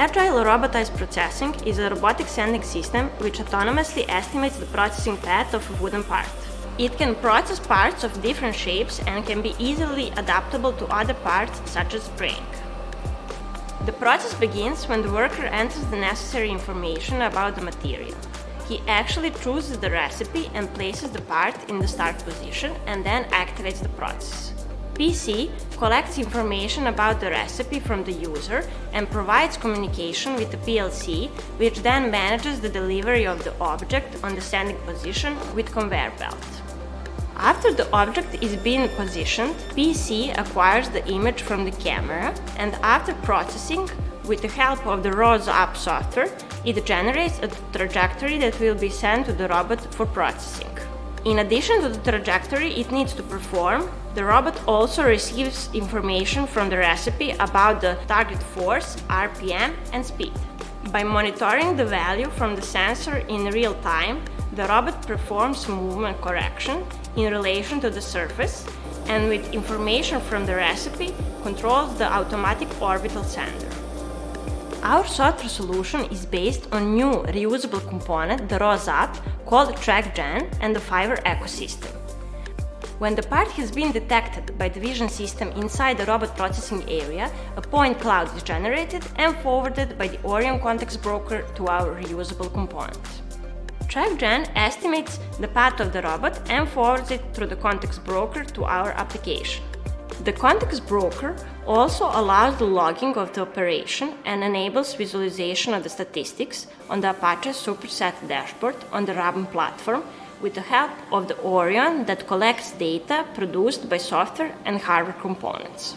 Agile robotized processing is a robotic sanding system which autonomously estimates the processing path of a wooden part. It can process parts of different shapes and can be easily adaptable to other parts, such as spraying. The process begins when the worker enters the necessary information about the material. He actually chooses the recipe and places the part in the start position and then activates the process. PC collects information about the recipe from the user and provides communication with the PLC, which then manages the delivery of the object on the sanding position with conveyor belt. After the object is being positioned, PC acquires the image from the camera, and after processing, with the help of the ROS-up software, it generates a trajectory that will be sent to the robot for processing. In addition to the trajectory it needs to perform, the robot also receives information from the recipe about the target force, RPM, and speed. By monitoring the value from the sensor in real time, the robot performs movement correction in relation to the surface, and with information from the recipe, controls the automatic orbital sander. Our software solution is based on new reusable component, the ROS-up, called TrackGen, and the Fiverr ecosystem. When the part has been detected by the vision system inside the robot processing area, a point cloud is generated and forwarded by the Orion context broker to our reusable component. TrackGen estimates the path of the robot and forwards it through the context broker to our application. The context broker also allows the logging of the operation and enables visualization of the statistics on the Apache Superset dashboard on the Raben platform with the help of the Orion that collects data produced by software and hardware components.